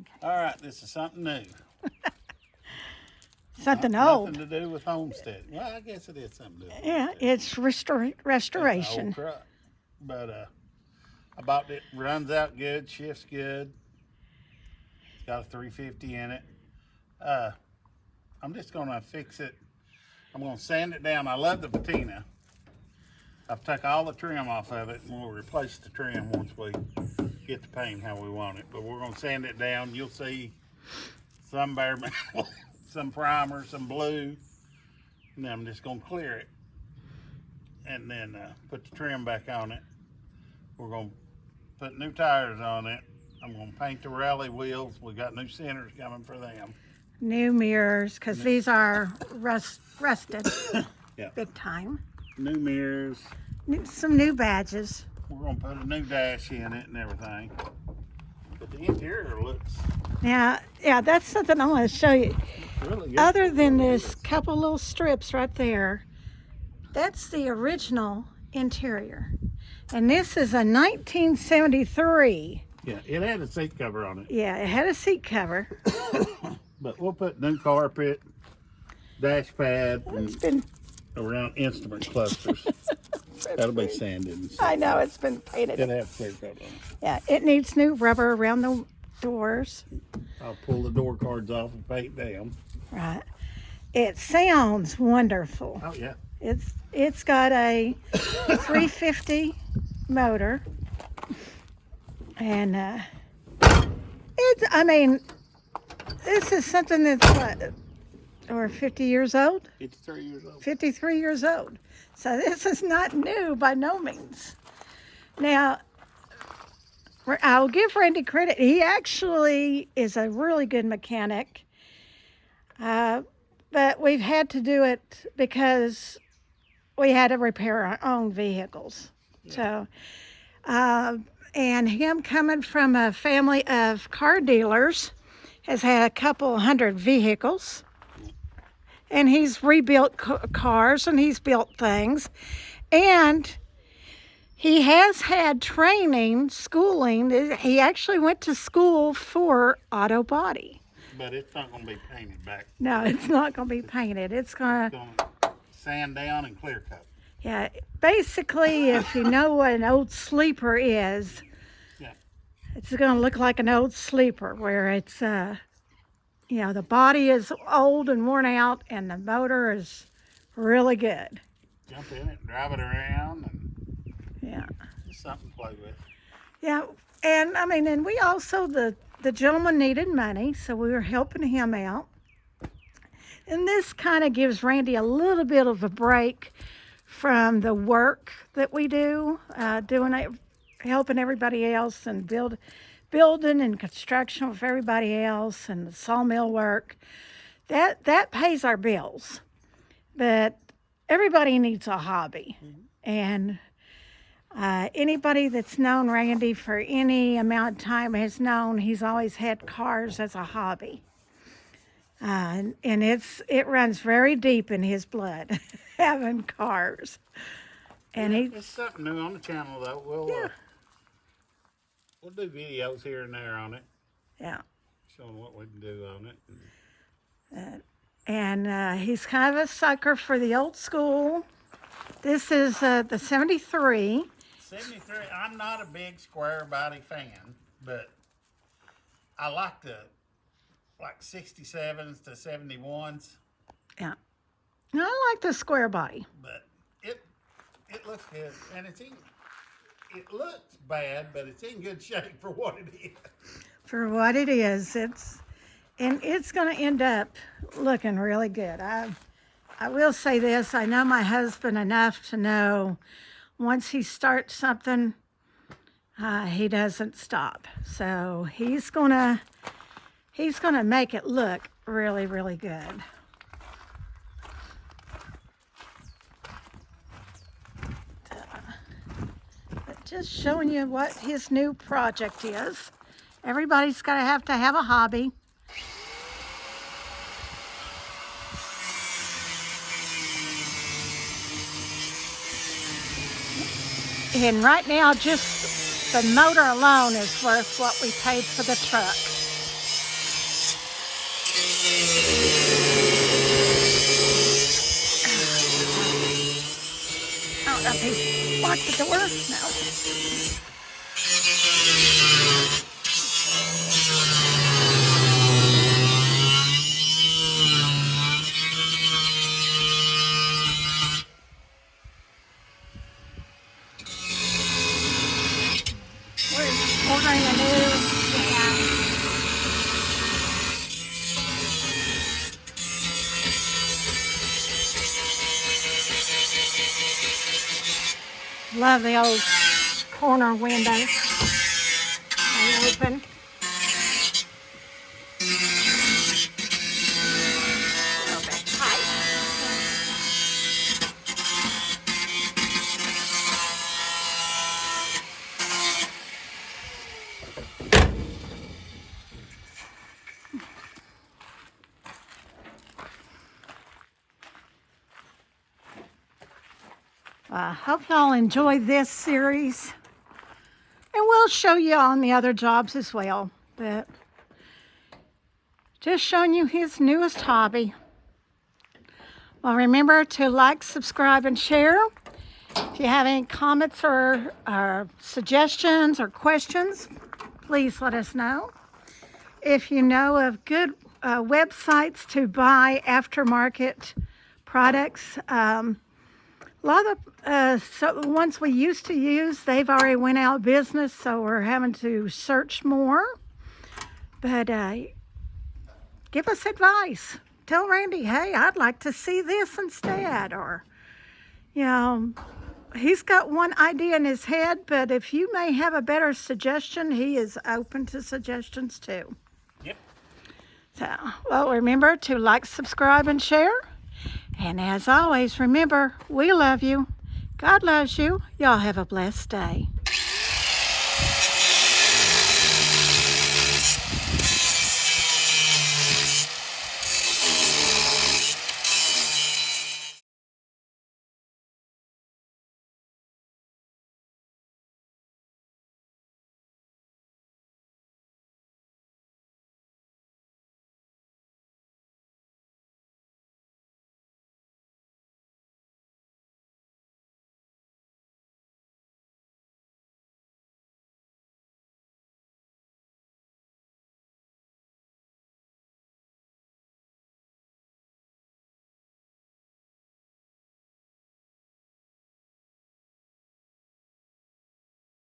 Okay. All right, this is something new. Something old. Nothing to do with homestead. Well, I guess it is something to do with Yeah, homestead. it's It's an old restoration. truck. But I bought it. Runs out good. Shifts good. It's got a 350 in it. I'm just going to fix it. I'm going to sand it down. I love the patina. I've took all the trim off of it, and we'll replace the trim once we get the paint how we want it. But we're going to sand it down. You'll see some bare metal, some primer, some blue, and then I'm just going to clear it, and then put the trim back on it. We're going to put new tires on it. I'm going to paint the rally wheels. We got new centers coming for them. New mirrors, because these are rusted Yeah. big time. New mirrors. Some new badges. We're going to put a new dash in it and everything. But the interior looks Now, yeah, that's something I want to show you. really good. Other than this couple little strips right there, that's the original interior. And this is a 1973. Yeah, it had a seat cover on it. Yeah, it had a seat cover. But we'll put new carpet, dash pad, It's and been, around instrument clusters. That'll be sanded and stuff. I know, it's been painted. It'll have clear coat on it. Yeah, it needs new rubber around the doors. I'll pull the door cards off and paint them. Right. It sounds wonderful. Oh, yeah. It's got a 350 motor, and I mean, this is something that's what, or 50 years old, 53 years old. 53 years old. So this is not new by no means. Now, I'll give Randy credit. He actually is a really good mechanic. But we've had to do it because we had to repair our own vehicles. So, and him coming from a family of car dealers has had a couple hundred vehicles. And he's rebuilt cars and he's built things. And he has had training, schooling. He actually went to school for auto body. But it's not going to be painted back. No, it's not going to be painted. It's going It's to, going to sand down and clear coat. yeah, basically, if you know what an old sleeper is, Yeah. it's going to look like an old sleeper where it's, you know, the body is old and worn out and the motor is really good. Jump in it and drive it around and Yeah. just something to play with. Yeah. And I mean, and we also, the gentleman needed money, so we were helping him out. And this kind of gives Randy a little bit of a break from the work that we do, doing it, helping everybody else and building and construction with everybody else and the sawmill work. That pays our bills. But everybody needs a hobby. And anybody that's known Randy for any amount of time has known he's always had cars as a hobby. And it runs very deep in his blood, having cars. And It's something new on the channel, though. Yeah. We'll do videos here and there on it, yeah. showing what we can do on it. And he's kind of a sucker for the old school. This is the 73. 73, I'm not a big square body fan, but I like the 67s to 71s, Yeah. Now, I like the square body. but it looks good, and it looks bad, but it's in good shape for what it is. For what it is, it's going to end up looking really good. I will say this, I know my husband enough to know once he starts something, he doesn't stop. So he's gonna make it look really, really good. But just showing you what his new project is. Everybody's got to have a hobby. And right now, just the motor alone is worth what we paid for the truck. lock the door? No. We're ordering a new Love the old corner window. They open. A little bit tight. I hope y'all enjoy this series. And we'll show you on the other jobs as well. But just showing you his newest hobby. Well, remember to like, subscribe, and share. If you have any comments or suggestions or questions, please let us know. If you know of good websites to buy aftermarket products, a lot of the ones we used to use, they've already went out of business, so we're having to search more. But give us advice. Tell Randy, hey, I'd like to see this instead. Or, you know, he's got one idea in his head, but if you may have a better suggestion, he is open to suggestions too. Yep. So, well, remember to like, subscribe, and share. And as always, remember, we love you. God loves you. Y'all have a blessed day.